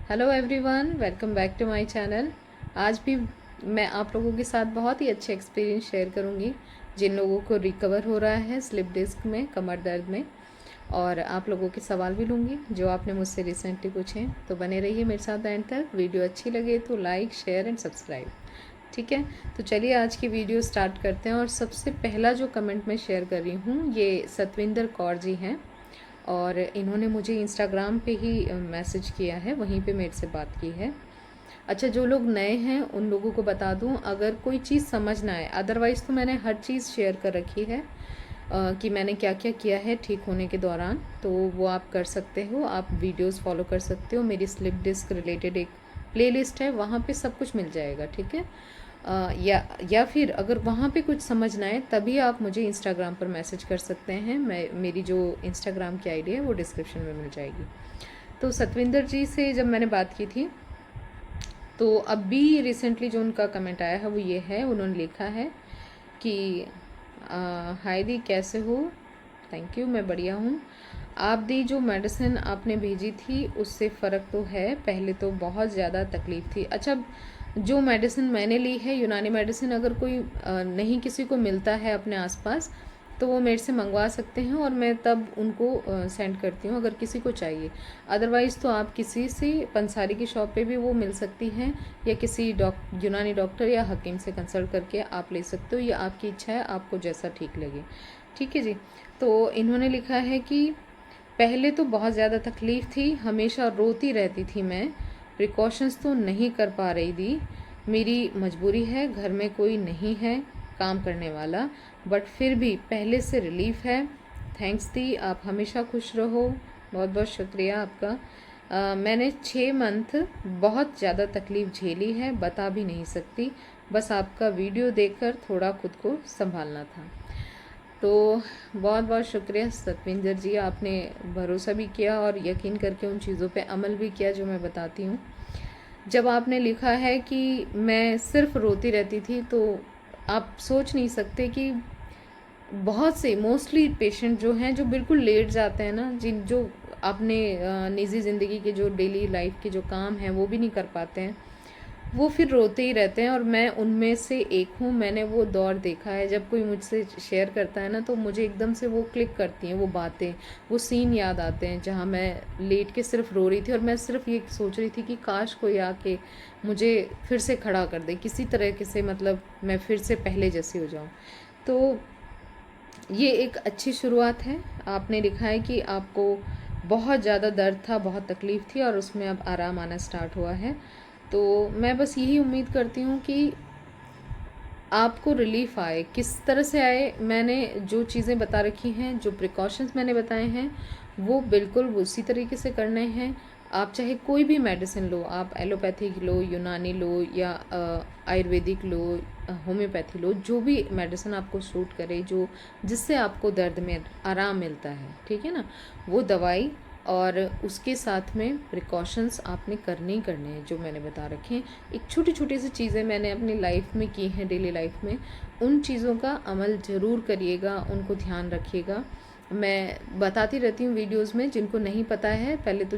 Hello everyone, welcome back to my channel. आज भी मैं आप लोगों के साथ बहुत ही अच्छे एक्सपीरियंस शेयर करूंगी जिन लोगों को रिकवर हो रहा है स्लिप डिस्क में, कमर दर्द में। और आप लोगों के सवाल भी लूँगी जो आपने मुझसे रिसेंटली पूछे। तो बने रहिए मेरे साथ एंड तक। वीडियो अच्छी लगे तो लाइक, शेयर एंड सब्सक्राइब। ठीक है, तो चलिए आज की वीडियो स्टार्ट करते हैं। और सबसे पहला जो कमेंट मैं शेयर कर रही हूँ ये सतविंदर कौर जी हैं, और इन्होंने मुझे इंस्टाग्राम पे ही मैसेज किया है, वहीं पे मेरे से बात की है। अच्छा, जो लोग नए हैं उन लोगों को बता दूं, अगर कोई चीज़ समझ ना आए, अदरवाइज़ तो मैंने हर चीज़ शेयर कर रखी है कि मैंने क्या क्या किया है ठीक होने के दौरान, तो वो आप कर सकते हो। आप वीडियोस फॉलो कर सकते हो। मेरी स्लिप डिस्क रिलेटेड एक प्लेलिस्ट है, वहाँ पे सब कुछ मिल जाएगा। ठीक है, या फिर अगर वहाँ पे कुछ समझ ना आए तभी आप मुझे इंस्टाग्राम पर मैसेज कर सकते हैं। मेरी जो इंस्टाग्राम की आईडी है वो डिस्क्रिप्शन में मिल जाएगी। तो सतविंदर जी से जब मैंने बात की थी, तो अभी रिसेंटली जो उनका कमेंट आया है वो ये है, उन्होंने लिखा है कि हाय दी, कैसे हो? थैंक यू, मैं बढ़िया हूँ। आप दी, जो मेडिसिन आपने भेजी थी उससे फ़र्क तो है, पहले तो बहुत ज़्यादा तकलीफ़ थी। अच्छा, जो मेडिसिन मैंने ली है यूनानी मेडिसिन, अगर कोई नहीं किसी को मिलता है अपने आसपास तो वो मेरे से मंगवा सकते हैं और मैं तब उनको सेंड करती हूँ अगर किसी को चाहिए। अदरवाइज़ तो आप किसी से पंसारी की शॉप पे भी वो मिल सकती हैं, या किसी यूनानी डॉक्टर या हकीम से कंसल्ट करके आप ले सकते हो। ये आपकी इच्छा है, आपको जैसा ठीक लगे। ठीक है जी। तो इन्होंने लिखा है कि पहले तो बहुत ज़्यादा तकलीफ़ थी, हमेशा रोती रहती थी मैं, प्रिकॉशंस तो नहीं कर पा रही थी। मेरी मजबूरी है, घर में कोई नहीं है काम करने वाला, बट फिर भी पहले से रिलीफ है। थैंक्स दी, आप हमेशा खुश रहो। बहुत बहुत शुक्रिया आपका। मैंने 6 मंथ बहुत ज़्यादा तकलीफ़ झेली है, बता भी नहीं सकती। बस आपका वीडियो देखकर थोड़ा खुद को संभालना था। तो बहुत बहुत शुक्रिया सतविंदर जी, आपने भरोसा भी किया और यकीन करके उन चीज़ों पे अमल भी किया जो मैं बताती हूँ। जब आपने लिखा है कि मैं सिर्फ रोती रहती थी, तो आप सोच नहीं सकते कि बहुत से मोस्टली पेशेंट जो हैं, जो बिल्कुल लेट जाते हैं ना, जिन जो अपने निजी ज़िंदगी के जो डेली लाइफ के जो काम हैं वो भी नहीं कर पाते हैं, वो फिर रोते ही रहते हैं। और मैं उनमें से एक हूँ। मैंने वो दौर देखा है, जब कोई मुझसे शेयर करता है ना तो मुझे एकदम से वो क्लिक करती हैं वो बातें, वो सीन याद आते हैं जहाँ मैं लेट के सिर्फ रो रही थी और मैं सिर्फ ये सोच रही थी कि काश कोई आके मुझे फिर से खड़ा कर दे किसी तरह से, मतलब मैं फिर से पहले जैसी हो जाऊँ। तो ये एक अच्छी शुरुआत है। आपने लिखा है कि आपको बहुत ज़्यादा दर्द था, बहुत तकलीफ़ थी और उसमें अब आराम आना स्टार्ट हुआ है। तो मैं बस यही उम्मीद करती हूँ कि आपको रिलीफ़ आए। किस तरह से आए, मैंने जो चीज़ें बता रखी हैं, जो प्रिकॉशंस मैंने बताए हैं, वो बिल्कुल उसी तरीके से करने हैं। आप चाहे कोई भी मेडिसिन लो, आप एलोपैथिक लो, यूनानी लो, या आयुर्वेदिक लो, होम्योपैथी लो, जो भी मेडिसिन आपको सूट करे, जो जिससे आपको दर्द में आराम मिलता है, ठीक है ना, वो दवाई। और उसके साथ में प्रिकॉशंस आपने करने ही करने हैं जो मैंने बता रखे हैं। एक छोटी छोटी सी चीज़ें मैंने अपनी लाइफ में की हैं, डेली लाइफ में, उन चीज़ों का अमल ज़रूर करिएगा, उनको ध्यान रखिएगा। मैं बताती रहती हूँ वीडियोस में, जिनको नहीं पता है पहले तो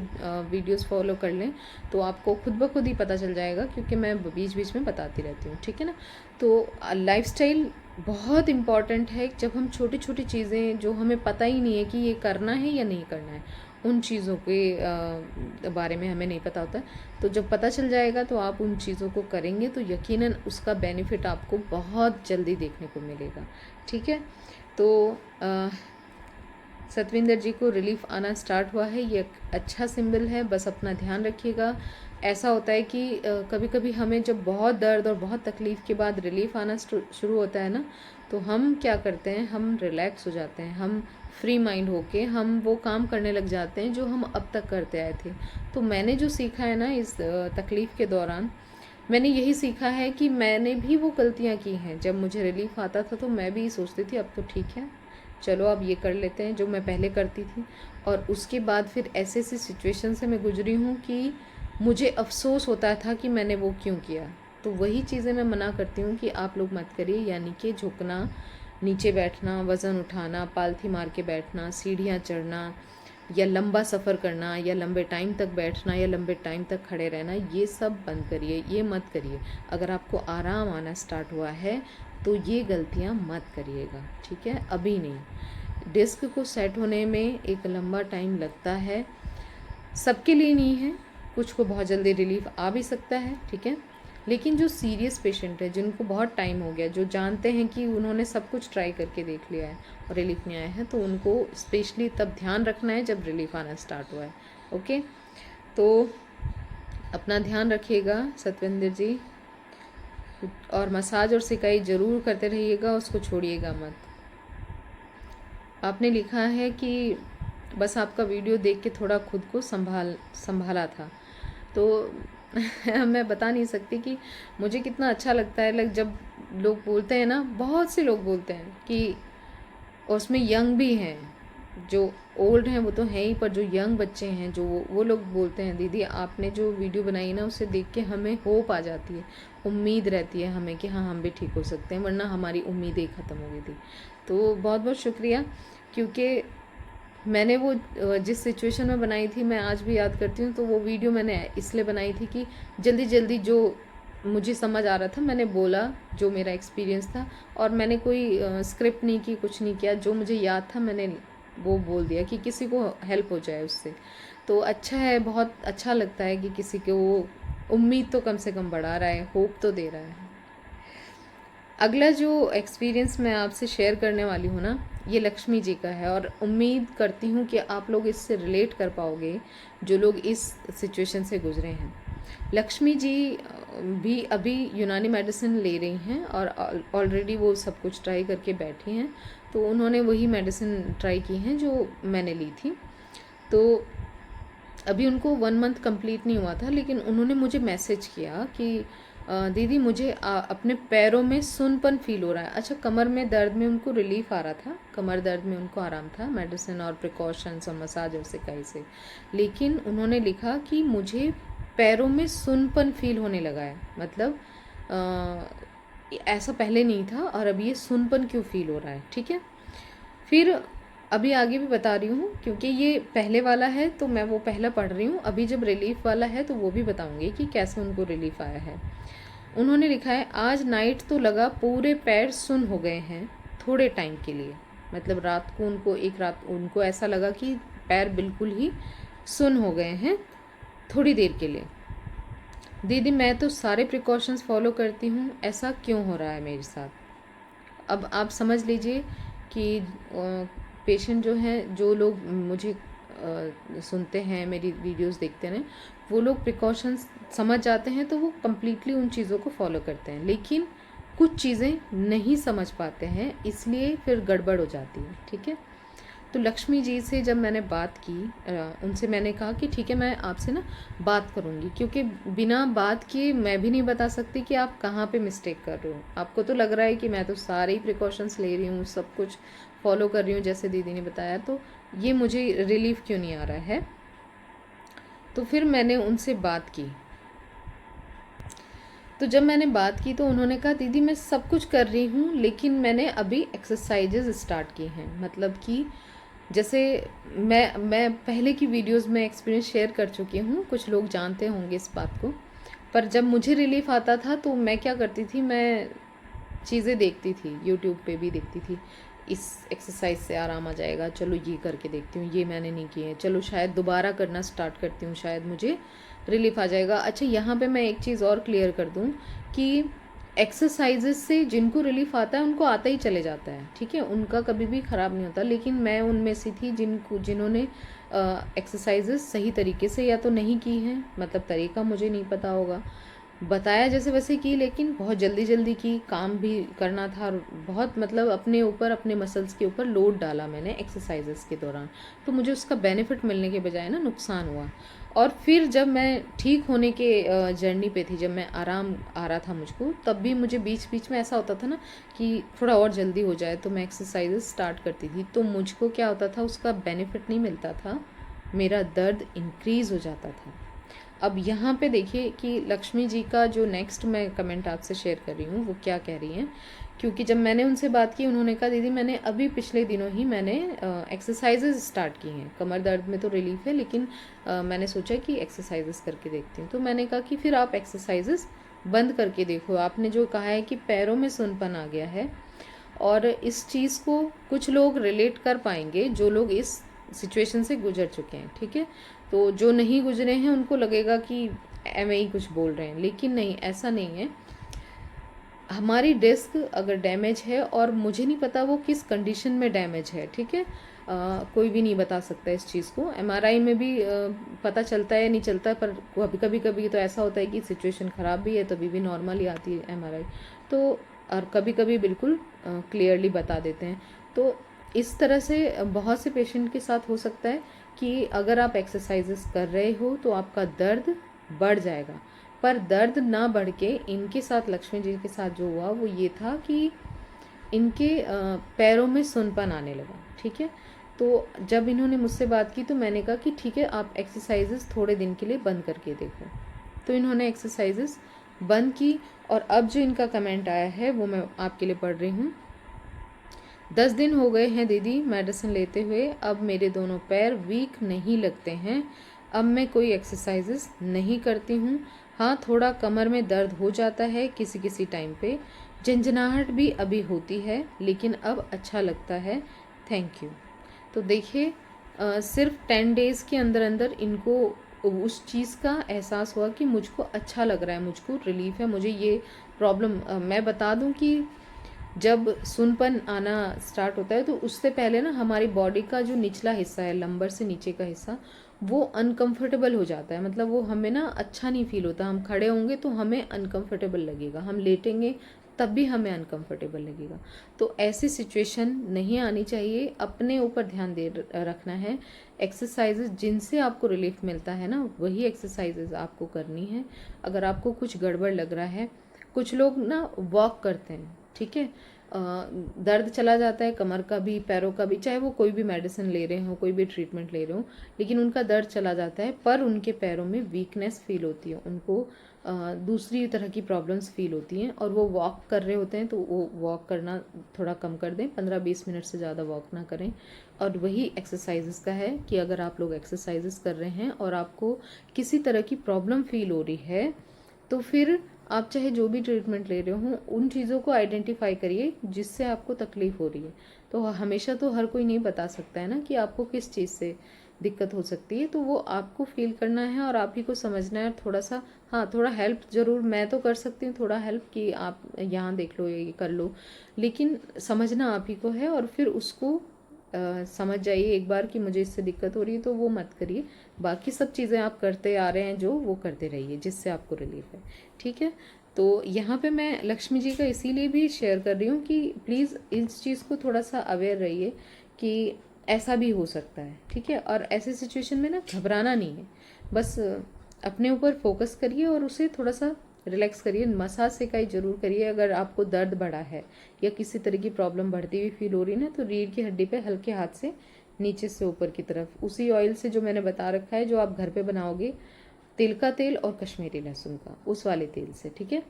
वीडियोस फॉलो कर लें, तो आपको खुद ब खुद ही पता चल जाएगा, क्योंकि मैं बीच बीच में बताती रहती हूँ। ठीक है ना। तो लाइफस्टाइल बहुत इम्पॉर्टेंट है। जब हम छोटी छोटी चीज़ें जो हमें पता ही नहीं है कि ये करना है या नहीं करना है, उन चीज़ों के बारे में हमें नहीं पता होता, तो जब पता चल जाएगा तो आप उन चीज़ों को करेंगे तो यकीनन उसका बेनिफिट आपको बहुत जल्दी देखने को मिलेगा। ठीक है। तो सतविंदर जी को रिलीफ आना स्टार्ट हुआ है, ये एक अच्छा सिंबल है। बस अपना ध्यान रखिएगा। ऐसा होता है कि कभी कभी हमें जब बहुत दर्द और बहुत तकलीफ़ के बाद रिलीफ आना शुरू होता है ना, तो हम क्या करते हैं, हम रिलैक्स हो जाते हैं, हम फ्री माइंड होके हम वो काम करने लग जाते हैं जो हम अब तक करते आए थे। तो मैंने जो सीखा है ना इस तकलीफ़ के दौरान, मैंने यही सीखा है कि मैंने भी वो गलतियाँ की हैं। जब मुझे रिलीफ आता था तो मैं भी सोचती थी अब तो ठीक है, चलो अब ये कर लेते हैं जो मैं पहले करती थी। और उसके बाद फिर ऐसे ऐसी सिचुएशन से मैं गुजरी हूँ कि मुझे अफ़सोस होता था कि मैंने वो क्यों किया। तो वही चीज़ें मैं मना करती हूँ कि आप लोग मत करिए, यानी कि झुकना, नीचे बैठना, वज़न उठाना, पालथी मार के बैठना, सीढ़ियाँ चढ़ना, या लंबा सफ़र करना या लंबे टाइम तक बैठना या लंबे टाइम तक खड़े रहना, ये सब बंद करिए, ये मत करिए। अगर आपको आराम आना स्टार्ट हुआ है तो ये गलतियाँ मत करिएगा, ठीक है, अभी नहीं। डिस्क को सेट होने में एक लंबा टाइम लगता है, सबके लिए नहीं है, कुछ को बहुत जल्दी रिलीफ आ भी सकता है, ठीक है। लेकिन जो सीरियस पेशेंट है, जिनको बहुत टाइम हो गया, जो जानते हैं कि उन्होंने सब कुछ ट्राई करके देख लिया है और रिलीफ नहीं आया है, तो उनको स्पेशली तब ध्यान रखना है जब रिलीफ आना स्टार्ट हुआ है। ओके, तो अपना ध्यान रखिएगा सतविंदर जी, और मसाज और सिकाई ज़रूर करते रहिएगा, उसको छोड़िएगा मत। आपने लिखा है कि बस आपका वीडियो देख के थोड़ा खुद को संभाला था, तो मैं बता नहीं सकती कि मुझे कितना अच्छा लगता है। जब लोग बोलते हैं ना, बहुत से लोग बोलते हैं कि, और उसमें यंग भी हैं, जो ओल्ड हैं वो तो हैं ही, पर जो यंग बच्चे हैं जो वो लोग बोलते हैं, दीदी आपने जो वीडियो बनाई ना, उसे देख के हमें होप आ जाती है, उम्मीद रहती है हमें कि हाँ हम भी ठीक हो सकते हैं, वरना हमारी उम्मीदें ख़त्म हो गई थी। तो बहुत बहुत शुक्रिया, क्योंकि मैंने वो जिस सिचुएशन में बनाई थी, मैं आज भी याद करती हूँ। तो वो वीडियो मैंने इसलिए बनाई थी कि जल्दी जल्दी जो मुझे समझ आ रहा था मैंने बोला, जो मेरा एक्सपीरियंस था, और मैंने कोई स्क्रिप्ट नहीं की, कुछ नहीं किया, जो मुझे याद था मैंने वो बोल दिया कि किसी को हेल्प हो जाए उससे। तो अच्छा है, बहुत अच्छा लगता है कि किसी को वो उम्मीद तो कम से कम बढ़ा रहा है, होप तो दे रहा है। अगला जो एक्सपीरियंस मैं आपसे शेयर करने वाली हूँ ना, ये लक्ष्मी जी का है, और उम्मीद करती हूँ कि आप लोग इससे रिलेट कर पाओगे जो लोग इस सिचुएशन से गुजरे हैं। लक्ष्मी जी भी अभी यूनानी मेडिसिन ले रही हैं और ऑलरेडी वो सब कुछ ट्राई करके बैठी हैं, तो उन्होंने वही मेडिसिन ट्राई की हैं जो मैंने ली थी। तो अभी उनको 1 मंथ कंप्लीट नहीं हुआ था, लेकिन उन्होंने मुझे मैसेज किया कि दीदी मुझे अपने पैरों में सुनपन फील हो रहा है। अच्छा, कमर में दर्द में उनको रिलीफ आ रहा था, कमर दर्द में उनको आराम था मेडिसिन और प्रिकॉशंस और मसाज और सिकाई से, लेकिन उन्होंने लिखा कि मुझे पैरों में सुनपन फील होने लगा है, मतलब ऐसा पहले नहीं था और अब ये सुनपन क्यों फील हो रहा है, ठीक है। फिर अभी आगे भी बता रही हूँ, क्योंकि ये पहले वाला है तो मैं वो पहला पढ़ रही हूँ, अभी जब रिलीफ वाला है तो वो भी बताऊँगी कि कैसे उनको रिलीफ आया है। उन्होंने लिखा है, आज नाइट तो लगा पूरे पैर सुन हो गए हैं थोड़े टाइम के लिए, मतलब रात को उनको, एक रात उनको ऐसा लगा कि पैर बिल्कुल ही सुन हो गए हैं थोड़ी देर के लिए। दीदी मैं तो सारे प्रिकॉशंस फॉलो करती हूँ, ऐसा क्यों हो रहा है मेरे साथ। अब आप समझ लीजिए कि पेशेंट जो हैं, जो लोग मुझे सुनते हैं, मेरी वीडियोस देखते हैं, वो लोग प्रिकॉशंस समझ जाते हैं तो वो कम्प्लीटली उन चीज़ों को फॉलो करते हैं, लेकिन कुछ चीज़ें नहीं समझ पाते हैं, इसलिए फिर गड़बड़ हो जाती है, ठीक है। तो लक्ष्मी जी से जब मैंने बात की, उनसे मैंने कहा कि ठीक है मैं आपसे ना बात करूँगी, क्योंकि बिना बात किए मैं भी नहीं बता सकती कि आप कहाँ पे मिस्टेक कर रहे हो। आपको तो लग रहा है कि मैं तो सारे ही प्रिकॉशंस ले रही हूँ, सब कुछ फॉलो कर रही हूँ जैसे दीदी ने बताया, तो ये मुझे रिलीफ क्यों नहीं आ रहा है। तो फिर मैंने उनसे बात की, तो जब मैंने बात की तो उन्होंने कहा दीदी मैं सब कुछ कर रही हूँ, लेकिन मैंने अभी एक्सरसाइजेज स्टार्ट की हैं, मतलब कि जैसे मैं पहले की वीडियोस में एक्सपीरियंस शेयर कर चुकी हूँ, कुछ लोग जानते होंगे इस बात को। पर जब मुझे रिलीफ आता था तो मैं क्या करती थी, मैं चीज़ें देखती थी, यूट्यूब पे भी देखती थी, इस एक्सरसाइज से आराम आ जाएगा, चलो ये करके देखती हूँ, ये मैंने नहीं किए, चलो शायद दोबारा करना स्टार्ट करती हूँ, शायद मुझे रिलीफ आ जाएगा। अच्छा, यहाँ पे मैं एक चीज़ और क्लियर कर दूँ कि एक्सरसाइजेज से जिनको रिलीफ आता है उनको आता ही चले जाता है, ठीक है, उनका कभी भी ख़राब नहीं होता। लेकिन मैं उनमें से थी जिन्होंने एक्सरसाइजेज सही तरीके से या तो नहीं की हैं, मतलब तरीका मुझे नहीं पता होगा, बताया जैसे वैसे की, लेकिन बहुत जल्दी जल्दी की, काम भी करना था और बहुत मतलब अपने ऊपर, अपने मसल्स के ऊपर लोड डाला मैंने एक्सरसाइजेस के दौरान, तो मुझे उसका बेनिफिट मिलने के बजाय ना नुकसान हुआ। और फिर जब मैं ठीक होने के जर्नी पे थी, जब मैं आराम आ रहा था मुझको, तब भी मुझे बीच बीच में ऐसा होता था ना कि थोड़ा और जल्दी हो जाए, तो मैं एक्सरसाइजेस स्टार्ट करती थी, तो मुझको क्या होता था, उसका बेनिफिट नहीं मिलता था, मेरा दर्द इंक्रीज़ हो जाता था। अब यहाँ पे देखिए कि लक्ष्मी जी का जो नेक्स्ट मैं कमेंट आपसे शेयर कर रही हूँ वो क्या कह रही हैं, क्योंकि जब मैंने उनसे बात की उन्होंने कहा दीदी मैंने अभी पिछले दिनों ही मैंने एक्सरसाइजेज स्टार्ट की हैं, कमर दर्द में तो रिलीफ है लेकिन मैंने सोचा कि एक्सरसाइजेज करके देखती हूँ। तो मैंने कहा कि फिर आप एक्सरसाइजेज बंद करके देखो, आपने जो कहा है कि पैरों में सुनपन आ गया है, और इस चीज़ को कुछ लोग रिलेट कर पाएंगे जो लोग इस सिचुएशन से गुजर चुके हैं, ठीक है। तो जो नहीं गुजरे हैं उनको लगेगा कि एम ही कुछ बोल रहे हैं, लेकिन नहीं, ऐसा नहीं है। हमारी डिस्क अगर डैमेज है, और मुझे नहीं पता वो किस कंडीशन में डैमेज है, ठीक है, कोई भी नहीं बता सकता इस चीज़ को। एमआरआई में भी पता चलता है नहीं चलता, पर कभी तो ऐसा होता है कि सिचुएशन ख़राब भी है तभी भी नॉर्मली आती है एमआरआई, तो और कभी कभी बिल्कुल क्लियरली बता देते हैं। तो इस तरह से बहुत से पेशेंट के साथ हो सकता है कि अगर आप एक्सरसाइजेस कर रहे हो तो आपका दर्द बढ़ जाएगा, पर दर्द ना बढ़ के इनके साथ, लक्ष्मी जी के साथ जो हुआ वो ये था कि इनके पैरों में सुनपन आने लगा, ठीक है। तो जब इन्होंने मुझसे बात की तो मैंने कहा कि ठीक है आप एक्सरसाइजेस थोड़े दिन के लिए बंद करके देखो। तो इन्होंने एक्सरसाइजेस बंद की, और अब जो इनका कमेंट आया है वो मैं आपके लिए पढ़ रही हूँ। 10 दिन हो गए हैं दीदी मेडिसिन लेते हुए, अब मेरे दोनों पैर वीक नहीं लगते हैं। अब मैं कोई एक्सरसाइजेस नहीं करती हूँ। हाँ, थोड़ा कमर में दर्द हो जाता है किसी किसी टाइम पे, झंझनाहट भी अभी होती है, लेकिन अब अच्छा लगता है, थैंक यू। तो देखिए सिर्फ 10 डेज़ के अंदर अंदर इनको उस चीज़ का एहसास हुआ कि मुझको अच्छा लग रहा है, मुझको रिलीफ है, मुझे ये प्रॉब्लम मैं बता दूं कि जब सुनपन आना स्टार्ट होता है तो उससे पहले ना हमारी बॉडी का जो निचला हिस्सा है, लंबर से नीचे का हिस्सा, वो अनकंफर्टेबल हो जाता है। मतलब वो हमें ना अच्छा नहीं फील होता, हम खड़े होंगे तो हमें अनकंफर्टेबल लगेगा, हम लेटेंगे तब भी हमें अनकंफर्टेबल लगेगा। तो ऐसी सिचुएशन नहीं आनी चाहिए, अपने ऊपर ध्यान दे रखना है। एक्सरसाइजेज जिनसे आपको रिलीफ मिलता है ना वही एक्सरसाइजेज आपको करनी है। अगर आपको कुछ गड़बड़ लग रहा है, कुछ लोग ना वॉक करते हैं, ठीक है, दर्द चला जाता है कमर का भी पैरों का भी, चाहे वो कोई भी मेडिसिन ले रहे हो, कोई भी ट्रीटमेंट ले रहे हो, लेकिन उनका दर्द चला जाता है, पर उनके पैरों में वीकनेस फील होती है, उनको दूसरी तरह की प्रॉब्लम्स फील होती हैं, और वो वॉक कर रहे होते हैं तो वो वॉक करना थोड़ा कम कर दें, 15-20 मिनट से ज़्यादा वॉक ना करें। और वही एक्सरसाइजेस का है कि अगर आप लोग एक्सरसाइजेस कर रहे हैं और आपको किसी तरह की प्रॉब्लम फील हो रही है तो फिर आप चाहे जो भी ट्रीटमेंट ले रहे हो उन चीज़ों को आइडेंटिफाई करिए जिससे आपको तकलीफ़ हो रही है। तो हमेशा तो हर कोई नहीं बता सकता है ना कि आपको किस चीज़ से दिक्कत हो सकती है, तो वो आपको फील करना है और आप ही को समझना है। थोड़ा सा, हाँ, थोड़ा हेल्प ज़रूर मैं तो कर सकती हूँ, थोड़ा हेल्प कि आप यहाँ देख लो, ये कर लो, लेकिन समझना आप ही को है। और फिर उसको समझ जाइए एक बार कि मुझे इससे दिक्कत हो रही है तो वो मत करिए, बाकी सब चीज़ें आप करते आ रहे हैं जो वो करते रहिए जिससे आपको रिलीफ है, ठीक है। तो यहाँ पे मैं लक्ष्मी जी का इसीलिए भी शेयर कर रही हूँ कि प्लीज़ इस चीज़ को थोड़ा सा अवेयर रहिए कि ऐसा भी हो सकता है, ठीक है। और ऐसे सिचुएशन में ना घबराना नहीं है, बस अपने ऊपर फोकस करिए और उसे थोड़ा सा रिलैक्स करिए। मसाज सिकाई जरूर करिए अगर आपको दर्द बढ़ा है या किसी तरह की प्रॉब्लम बढ़ती हुई फील हो रही है ना, तो रीढ़ की हड्डी पे हल्के हाथ से नीचे से ऊपर की तरफ उसी ऑयल से जो मैंने बता रखा है, जो आप घर पे बनाओगे, तिल का तेल और कश्मीरी लहसुन का, उस वाले तेल से, ठीक है।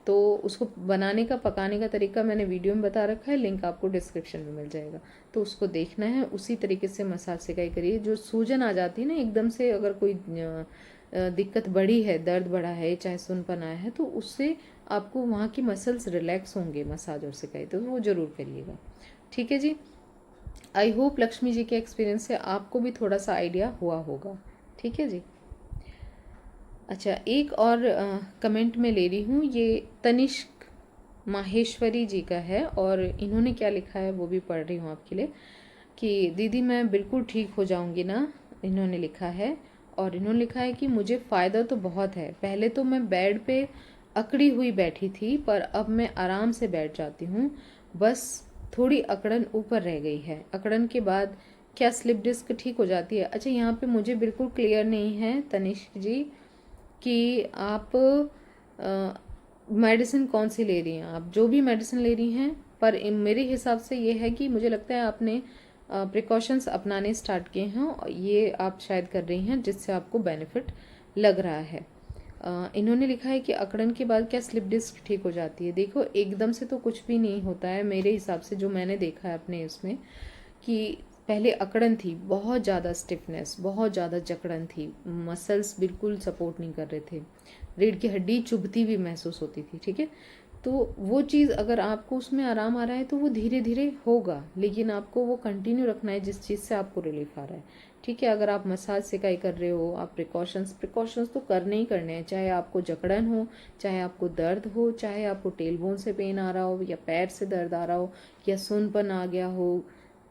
तो उसको बनाने का, पकाने का तरीका मैंने वीडियो में बता रखा है, लिंक आपको डिस्क्रिप्शन में मिल जाएगा, तो उसको देखना है। उसी तरीके से मसाज सिकाई करिए। जो सूजन आ जाती है ना एकदम से, अगर कोई दिक्कत बढ़ी है, दर्द बढ़ा है, चाहे सुनपन आया है, तो उससे आपको वहाँ की मसल्स रिलैक्स होंगे मसाज और सिकाई, तो वो ज़रूर करिएगा, ठीक है जी। आई होप लक्ष्मी जी के एक्सपीरियंस से आपको भी थोड़ा सा आइडिया हुआ होगा, ठीक है जी। अच्छा, एक और कमेंट में ले रही हूँ, ये तनिष्क माहेश्वरी जी का है, और इन्होंने क्या लिखा है वो भी पढ़ रही हूँ आपके लिए कि दीदी मैं बिल्कुल ठीक हो जाऊँगी ना, इन्होंने लिखा है। और इन्होंने लिखा है कि मुझे फ़ायदा तो बहुत है, पहले तो मैं बेड पे अकड़ी हुई बैठी थी, पर अब मैं आराम से बैठ जाती हूँ, बस थोड़ी अकड़न ऊपर रह गई है। अकड़न के बाद क्या स्लिप डिस्क ठीक हो जाती है? अच्छा, यहाँ पे मुझे बिल्कुल क्लियर नहीं है तनिष्क जी कि आप मेडिसिन कौन सी ले रही हैं। आप जो भी मेडिसिन ले रही हैं, पर मेरे हिसाब से ये है कि मुझे लगता है आपने प्रिकॉशंस अपनाने स्टार्ट किए हैं, और ये आप शायद कर रही हैं जिससे आपको बेनिफिट लग रहा है। इन्होंने लिखा है कि अकड़न के बाद क्या स्लिप डिस्क ठीक हो जाती है? देखो, एकदम से तो कुछ भी नहीं होता है मेरे हिसाब से, जो मैंने देखा है अपने उसमें, कि पहले अकड़न थी, बहुत ज़्यादा स्टिफनेस, बहुत ज़्यादा जकड़न थी, मसल्स बिल्कुल सपोर्ट नहीं कर रहे थे, रीढ़ की हड्डी चुभती भी महसूस होती थी, ठीक है। तो वो चीज़ अगर आपको उसमें आराम आ रहा है तो वो धीरे धीरे होगा, लेकिन आपको वो कंटिन्यू रखना है जिस चीज़ से आपको रिलीफ आ रहा है, ठीक है। अगर आप मसाज सिकाई कर रहे हो, आप प्रिकॉशंस तो करने ही करने हैं, चाहे आपको जकड़न हो, चाहे आपको दर्द हो, चाहे आपको टेलबोन से पेन आ रहा हो, या पैर से दर्द आ रहा हो, या सुनपन आ गया हो,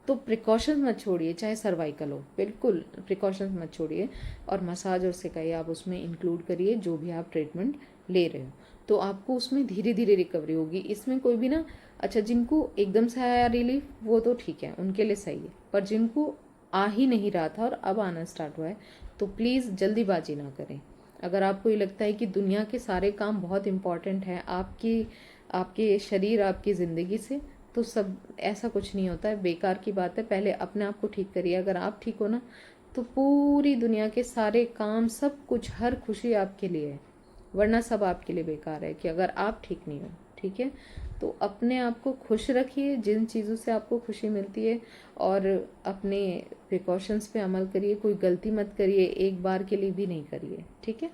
तो प्रिकॉशंस मत छोड़िए। चाहे सर्वाइकल हो, बिल्कुल प्रिकॉशंस मत छोड़िए, और मसाज और सिकाई आप उसमें इंक्लूड करिए, जो भी आप ट्रीटमेंट ले रहे हो, तो आपको उसमें धीरे धीरे रिकवरी होगी। इसमें कोई भी ना, अच्छा जिनको एकदम से आया रिलीफ वो तो ठीक है, उनके लिए सही है, पर जिनको आ ही नहीं रहा था और अब आना स्टार्ट हुआ है, तो प्लीज़ जल्दीबाजी ना करें। अगर आपको ये लगता है कि दुनिया के सारे काम बहुत इम्पॉर्टेंट हैं आपके शरीर, आपकी ज़िंदगी से, तो सब ऐसा कुछ नहीं होता है, बेकार की बात है। पहले अपने आप को ठीक करिए। अगर आप ठीक हो ना, तो पूरी दुनिया के सारे काम, सब कुछ, हर खुशी आपके लिए है, वरना सब आपके लिए बेकार है कि अगर आप ठीक नहीं हो, ठीक है। तो अपने आप को खुश रखिए जिन चीज़ों से आपको खुशी मिलती है, और अपने प्रिकॉशंस पे अमल करिए। कोई गलती मत करिए, एक बार के लिए भी नहीं करिए, ठीक है।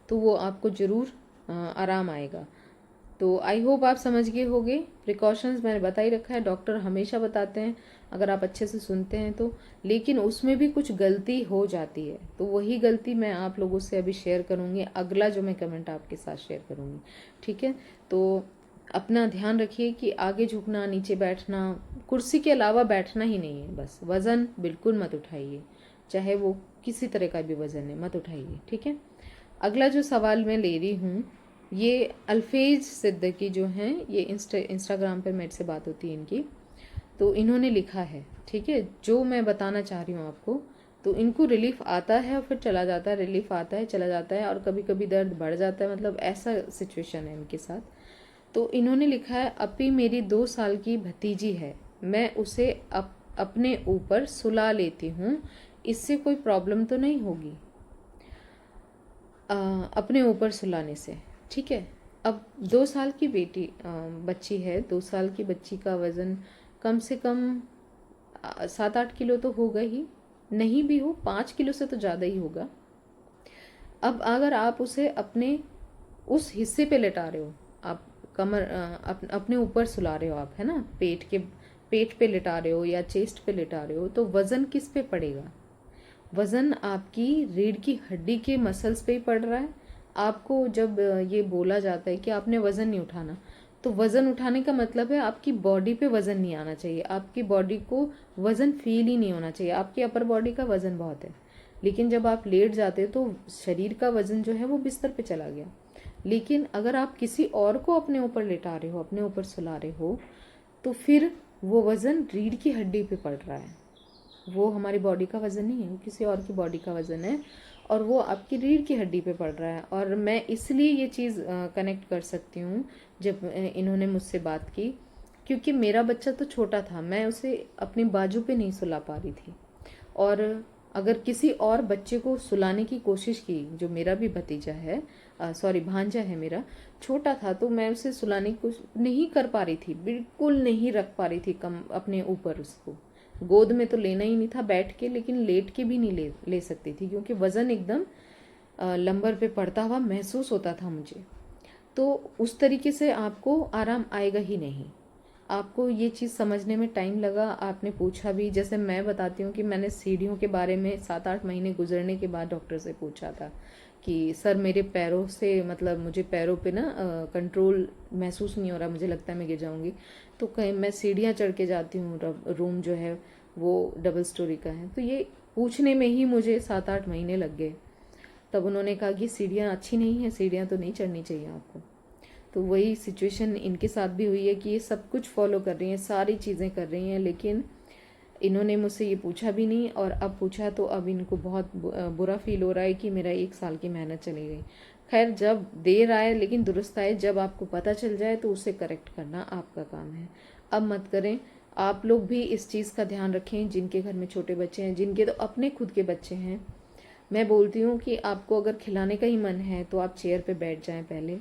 तो वो आपको ज़रूर आराम आएगा। तो आई होप आप समझ गए होंगे। प्रिकॉशंस मैंने बता ही रखा है, डॉक्टर हमेशा बताते हैं, अगर आप अच्छे से सुनते हैं तो, लेकिन उसमें भी कुछ गलती हो जाती है, तो वही गलती मैं आप लोगों से अभी शेयर करूँगी, अगला जो मैं कमेंट आपके साथ शेयर करूँगी, ठीक है। तो अपना ध्यान रखिए कि आगे झुकना, नीचे बैठना, कुर्सी के अलावा बैठना ही नहीं है बस। वज़न बिल्कुल मत उठाइए, चाहे वो किसी तरह का भी वज़न है, मत उठाइए, ठीक है। अगला जो सवाल मैं ले रही हूँ, ये अल्फेज सिद्दीकी जो हैं, ये इंस्टाग्राम पर मेरे से बात होती है इनकी, तो इन्होंने लिखा है, ठीक है, जो मैं बताना चाह रही हूँ आपको। तो इनको रिलीफ आता है और फिर चला जाता है, रिलीफ आता है चला जाता है, और कभी कभी दर्द बढ़ जाता है, मतलब ऐसा सिचुएशन है इनके साथ। तो इन्होंने लिखा है, अपी मेरी 2 साल की भतीजी है, मैं उसे अपने ऊपर सुला लेती हूँ, इससे कोई प्रॉब्लम तो नहीं होगी? अपने ऊपर सुलाने से, ठीक है। अब 2 साल की बच्ची है, 2 साल की बच्ची का वज़न कम से कम 7-8 किलो तो होगा ही, नहीं भी हो 5 किलो से तो ज़्यादा ही होगा। अब अगर आप उसे अपने उस हिस्से पे लेटा रहे हो, आप कमर अपने ऊपर सुला रहे हो आप, है ना, पेट पे लेटा रहे हो या चेस्ट पे लेटा रहे हो, तो वज़न किस पे पड़ेगा? वज़न आपकी रीढ़ की हड्डी के मसल्स पे ही पड़ रहा है। आपको जब ये बोला जाता है कि आपने वज़न नहीं उठाना, तो वज़न उठाने का मतलब है आपकी बॉडी पे वज़न नहीं आना चाहिए, आपकी बॉडी को वज़न फील ही नहीं होना चाहिए। आपकी अपर बॉडी का वज़न बहुत है, लेकिन जब आप लेट जाते हो तो शरीर का वज़न जो है वो बिस्तर पे चला गया। लेकिन अगर आप किसी और को अपने ऊपर लेटा रहे हो, अपने ऊपर सुला रहे हो, तो फिर वो वज़न रीढ़ की हड्डी पे पड़ रहा है, वो हमारी बॉडी का वज़न नहीं है, वो किसी और की बॉडी का वज़न है, और वो आपकी रीढ़ की हड्डी पे पड़ रहा है। और मैं इसलिए ये चीज़ कनेक्ट कर सकती हूँ जब इन्होंने मुझसे बात की, क्योंकि मेरा बच्चा तो छोटा था, मैं उसे अपनी बाजू पे नहीं सुला पा रही थी, और अगर किसी और बच्चे को सुलाने की कोशिश की, जो मेरा भी भतीजा है, सॉरी भांजा है मेरा, छोटा था, तो मैं उसे सुलाने की कोशिश नहीं कर पा रही थी, बिल्कुल नहीं रख पा रही थी कम अपने ऊपर, उसको गोद में तो लेना ही नहीं था बैठ के, लेकिन लेट के भी नहीं ले सकती थी, क्योंकि वज़न एकदम लंबर पे पड़ता हुआ महसूस होता था मुझे। तो उस तरीके से आपको आराम आएगा ही नहीं। आपको ये चीज़ समझने में टाइम लगा, आपने पूछा भी, जैसे मैं बताती हूँ कि मैंने सीढ़ियों के बारे में 7-8 महीने गुजरने के बाद डॉक्टर से पूछा था कि सर मेरे पैरों से, मतलब मुझे पैरों पे ना कंट्रोल महसूस नहीं हो रहा, मुझे लगता है मैं गिर जाऊँगी। तो कहीं मैं सीढ़ियाँ चढ़ के जाती हूँ, रूम जो है वो डबल स्टोरी का है, तो ये पूछने में ही मुझे 7-8 महीने लग गए। तब उन्होंने कहा कि सीढ़ियाँ अच्छी नहीं है, सीढ़ियाँ तो नहीं चढ़नी चाहिए आपको। तो वही सिचुएशन इनके साथ भी हुई है कि ये सब कुछ फॉलो कर रही हैं, सारी चीज़ें कर रही हैं, लेकिन इन्होंने मुझसे ये पूछा भी नहीं, और अब पूछा तो अब इनको बहुत बुरा फील हो रहा है कि मेरा 1 साल की मेहनत चली गई। खैर, जब देर आए लेकिन दुरुस्त आए, जब आपको पता चल जाए तो उसे करेक्ट करना आपका काम है, अब मत करें। आप लोग भी इस चीज़ का ध्यान रखें, जिनके घर में छोटे बच्चे हैं, जिनके तो अपने खुद के बच्चे हैं, मैं बोलती हूँ कि आपको अगर खिलाने का ही मन है तो आप चेयर पे बैठ जाएं, पहले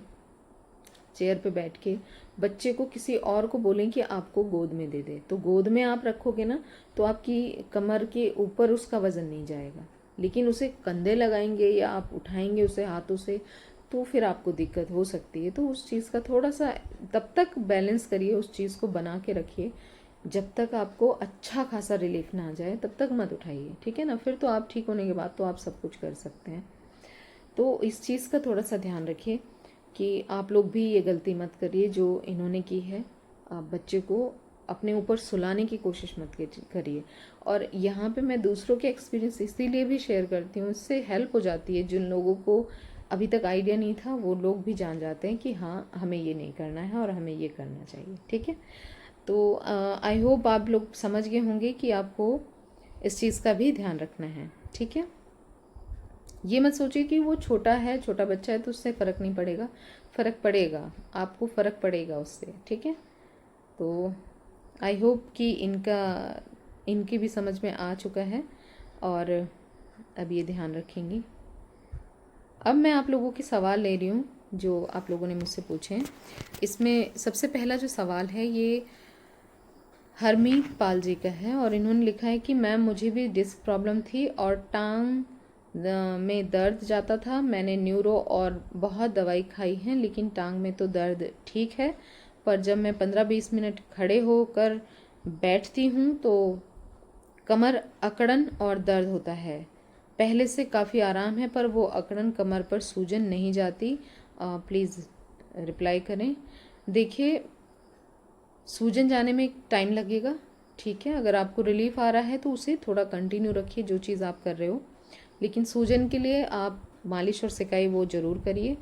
चेयर पे बैठ के बच्चे को किसी और को बोलें कि आपको गोद में दे दे। तो गोद में आप रखोगे ना तो आपकी कमर के ऊपर उसका वज़न नहीं जाएगा, लेकिन उसे कंधे लगाएंगे या आप उठाएंगे उसे हाथों से तो फिर आपको दिक्कत हो सकती है। तो उस चीज़ का थोड़ा सा तब तक बैलेंस करिए, उस चीज़ को बना के रखिए जब तक आपको अच्छा खासा रिलीफ ना आ जाए, तब तक मत उठाइए, ठीक है ना। फिर तो आप ठीक होने के बाद तो आप सब कुछ कर सकते हैं। तो इस चीज़ का थोड़ा सा ध्यान रखिए कि आप लोग भी ये गलती मत करिए जो इन्होंने की है। आप बच्चे को अपने ऊपर सुलाने की कोशिश मत करिए। और यहाँ पे मैं दूसरों के एक्सपीरियंस इसीलिए भी शेयर करती हूँ, इससे हेल्प हो जाती है। जिन लोगों को अभी तक आइडिया नहीं था वो लोग भी जान जाते हैं कि हाँ हमें ये नहीं करना है और हमें ये करना चाहिए, ठीक है। तो आई होप आप लोग समझ गए होंगे कि आपको इस चीज़ का भी ध्यान रखना है, ठीक है। ये मत सोचिए कि वो छोटा है, छोटा बच्चा है तो उससे फ़र्क नहीं पड़ेगा, फ़र्क पड़ेगा, आपको फ़र्क पड़ेगा उससे, ठीक है। तो आई होप कि इनकी भी समझ में आ चुका है और अब ये ध्यान रखेंगी। अब मैं आप लोगों के सवाल ले रही हूँ जो आप लोगों ने मुझसे पूछे हैं। इसमें सबसे पहला जो सवाल है ये हरमीत पाल जी का है और इन्होंने लिखा है कि मैम मुझे भी डिस्क प्रॉब्लम थी और टांग में दर्द जाता था। मैंने न्यूरो और बहुत दवाई खाई है लेकिन टांग में तो दर्द ठीक है, पर जब मैं 15-20 मिनट खड़े होकर बैठती हूँ तो कमर अकड़न और दर्द होता है। पहले से काफ़ी आराम है पर वो अकड़न कमर पर सूजन नहीं जाती। प्लीज़ रिप्लाई करें। देखिए, सूजन जाने में टाइम लगेगा, ठीक है। अगर आपको रिलीफ आ रहा है तो उसे थोड़ा कंटिन्यू रखिए जो चीज़ आप कर रहे हो, लेकिन सूजन के लिए आप मालिश और सिकाई वो ज़रूर करिए।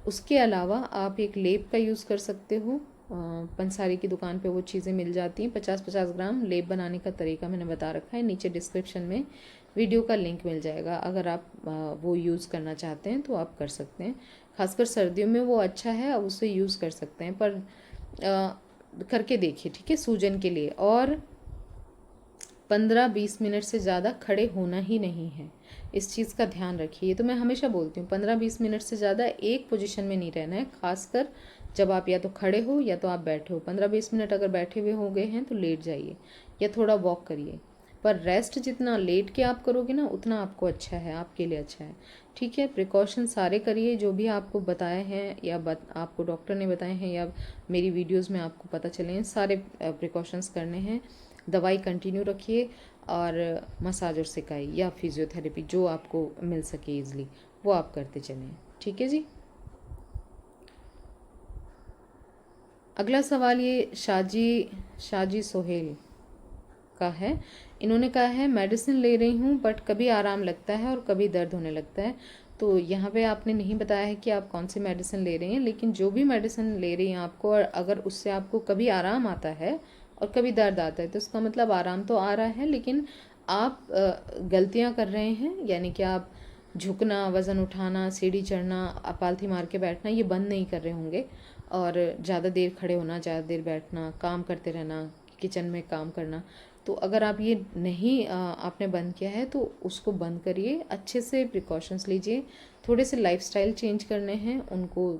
उसके अलावा आप एक लेप का यूज़ कर सकते हो। पंसारी की दुकान पे वो चीज़ें मिल जाती हैं। 50-50 ग्राम लेप बनाने का तरीका मैंने बता रखा है, नीचे डिस्क्रिप्शन में वीडियो का लिंक मिल जाएगा। अगर आप वो यूज़ करना चाहते हैं तो आप कर सकते हैं। खासकर सर्दियों में वो अच्छा है, आप उसे यूज़ कर सकते हैं, पर करके देखिए, ठीक है, सूजन के लिए। और 15-20 मिनट से ज़्यादा खड़े होना ही नहीं है, इस चीज़ का ध्यान रखिए। तो मैं हमेशा बोलती हूँ 15-20 मिनट से ज़्यादा एक पोजीशन में नहीं रहना है, खासकर जब आप या तो खड़े हो या तो आप बैठे हो। 15-20 मिनट अगर बैठे हुए हो गए हैं तो लेट जाइए या थोड़ा वॉक करिए, पर रेस्ट जितना लेट के आप करोगे ना उतना आपको अच्छा है, आपके लिए अच्छा है, ठीक है। प्रिकॉशन सारे करिए जो भी आपको बताए हैं या आपको डॉक्टर ने बताए हैं या मेरी वीडियोज़ में आपको पता चले हैं, सारे प्रिकॉशंस करने हैं। दवाई कंटिन्यू रखिए और मसाज और सिकाई या फिजियोथेरेपी जो आपको मिल सके ईज़िली वो आप करते चलें, ठीक है जी। अगला सवाल ये शाजी सोहेल का है। इन्होंने कहा है मेडिसिन ले रही हूँ बट कभी आराम लगता है और कभी दर्द होने लगता है। तो यहाँ पे आपने नहीं बताया है कि आप कौन सी मेडिसिन ले रही हैं, लेकिन जो भी मेडिसिन ले रही हैं आपको, और अगर उससे आपको कभी आराम आता है और कभी दर्द आता है तो इसका मतलब आराम तो आ रहा है, लेकिन आप गलतियाँ कर रहे हैं। यानी कि आप झुकना, वज़न उठाना, सीढ़ी चढ़ना, पालथी मार के बैठना ये बंद नहीं कर रहे होंगे, और ज़्यादा देर खड़े होना, ज़्यादा देर बैठना, काम करते रहना, किचन में काम करना। तो अगर आप ये नहीं आपने बंद किया है तो उसको बंद करिए, अच्छे से प्रिकॉशंस लीजिए। थोड़े से लाइफस्टाइल चेंज करने हैं, उनको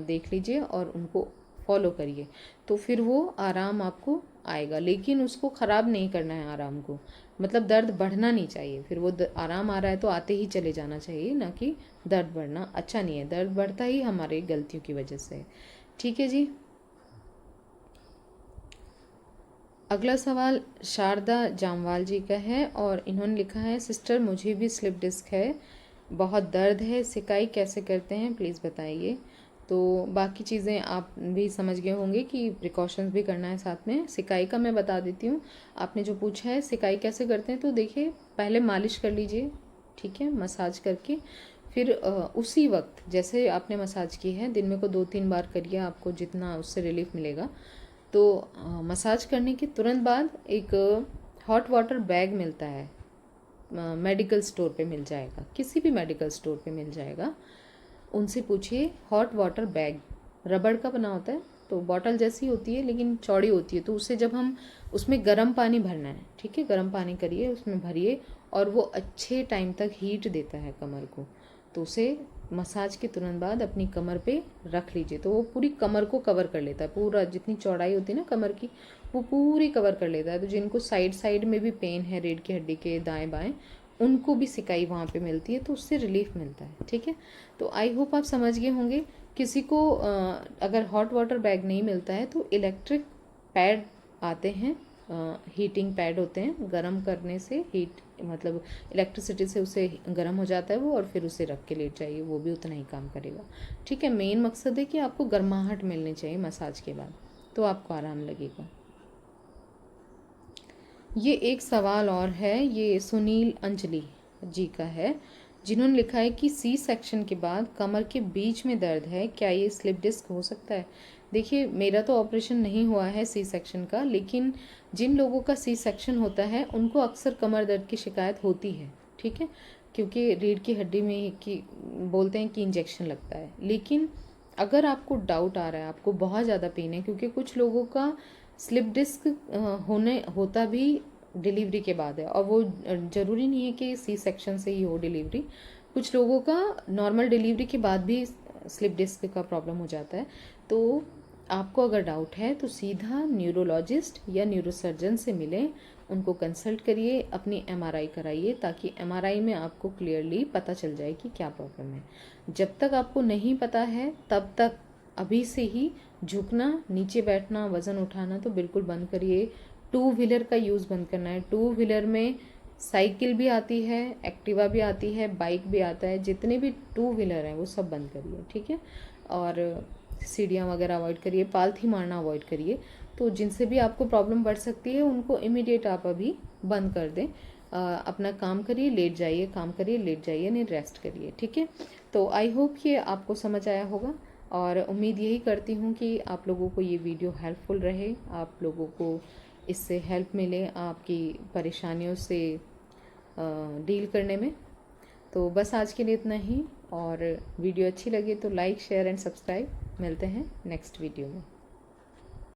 देख लीजिए और उनको फॉलो करिए, तो फिर वो आराम आपको आएगा। लेकिन उसको ख़राब नहीं करना है आराम को, मतलब दर्द बढ़ना नहीं चाहिए। फिर वो आराम आ रहा है तो आते ही चले जाना चाहिए, ना कि दर्द बढ़ना अच्छा नहीं है। दर्द बढ़ता ही हमारे गलतियों की वजह से, ठीक है जी। अगला सवाल शारदा जामवाल जी का है और इन्होंने लिखा है सिस्टर मुझे भी स्लिप डिस्क है, बहुत दर्द है, सिकाई कैसे करते हैं प्लीज़ बताइए। तो बाकी चीज़ें आप भी समझ गए होंगे कि प्रिकॉशंस भी करना है साथ में। सिकाई का मैं बता देती हूँ। आपने जो पूछा है सिकाई कैसे करते हैं, तो देखिए पहले मालिश कर लीजिए, ठीक है, मसाज करके। फिर उसी वक्त जैसे आपने मसाज की है दिन में को 2-3 बार करिए, आपको जितना उससे रिलीफ मिलेगा। तो मसाज करने के तुरंत बाद एक हॉट वाटर बैग मिलता है, मेडिकल स्टोर पे मिल जाएगा, किसी भी मेडिकल स्टोर पे मिल जाएगा। उनसे पूछिए हॉट वाटर बैग, रबड़ का बना होता है, तो बॉटल जैसी होती है लेकिन चौड़ी होती है। तो उससे जब हम उसमें गर्म पानी भरना है, ठीक है, गर्म पानी करिए, उसमें भरिए और वो अच्छे टाइम तक हीट देता है कमर को। तो उसे मसाज के तुरंत बाद अपनी कमर पे रख लीजिए, तो वो पूरी कमर को कवर कर लेता है, पूरा जितनी चौड़ाई होती है ना कमर की वो पूरी कवर कर लेता है। तो जिनको साइड साइड में भी पेन है रीढ़ की हड्डी के दाएं बाएं, उनको भी सिकाई वहाँ पे मिलती है, तो उससे रिलीफ मिलता है। ठीक है, तो आई होप आप समझ गए होंगे। किसी को अगर हॉट वाटर बैग नहीं मिलता है तो इलेक्ट्रिक पैड आते हैं, हीटिंग पैड होते हैं, गर्म करने से हीट मतलब इलेक्ट्रिसिटी से उसे गर्म हो जाता है वो, और फिर उसे रख के लेट जाइए, वो भी उतना ही काम करेगा। ठीक है, मेन मकसद है कि आपको गर्माहट मिलनी चाहिए मसाज के बाद, तो आपको आराम लगेगा। ये एक सवाल और है, ये सुनील अंजलि जी का है, जिन्होंने लिखा है कि सी सेक्शन के बाद कमर के बीच में दर्द है, क्या ये स्लिप डिस्क हो सकता है? देखिए, मेरा तो ऑपरेशन नहीं हुआ है सी सेक्शन का, लेकिन जिन लोगों का सी सेक्शन होता है उनको अक्सर कमर दर्द की शिकायत होती है। ठीक है, क्योंकि रीढ़ की हड्डी में कि बोलते हैं कि इंजेक्शन लगता है। लेकिन अगर आपको डाउट आ रहा है, आपको बहुत ज़्यादा पेन है, क्योंकि कुछ लोगों का स्लिप डिस्क होता भी डिलीवरी के बाद है, और वो ज़रूरी नहीं है कि सी सेक्शन से ही हो डिलीवरी। कुछ लोगों का नॉर्मल डिलीवरी के बाद भी स्लिप डिस्क का प्रॉब्लम हो जाता है। तो आपको अगर डाउट है तो सीधा न्यूरोलॉजिस्ट या न्यूरोसर्जन से मिलें, उनको कंसल्ट करिए, अपनी एमआरआई कराइए, ताकि एमआरआई में आपको क्लियरली पता चल जाए कि क्या प्रॉब्लम है। जब तक आपको नहीं पता है तब तक अभी से ही झुकना, नीचे बैठना, वज़न उठाना तो बिल्कुल बंद करिए। टू व्हीलर का यूज़ बंद करना है। टू व्हीलर में साइकिल भी आती है, एक्टिवा भी आती है, बाइक भी आता है, जितने भी टू व्हीलर हैं वो सब बंद करिए। ठीक है, और सीढ़ियाँ वगैरह अवॉइड करिए, पालथी मारना अवॉइड करिए। तो जिनसे भी आपको प्रॉब्लम बढ़ सकती है उनको इमीडिएट आप अभी बंद कर दें। अपना काम करिए, लेट जाइए, काम करिए, लेट जाइए, नहीं रेस्ट करिए। ठीक है, तो आई होप ये आपको समझ आया होगा, और उम्मीद यही करती हूँ कि आप लोगों को ये वीडियो हेल्पफुल रहे, आप लोगों को इससे हेल्प मिले आपकी परेशानियों से डील करने में। तो बस आज के लिए इतना ही, और वीडियो अच्छी लगे तो लाइक, शेयर एंड सब्सक्राइब। मिलते हैं नेक्स्ट वीडियो में।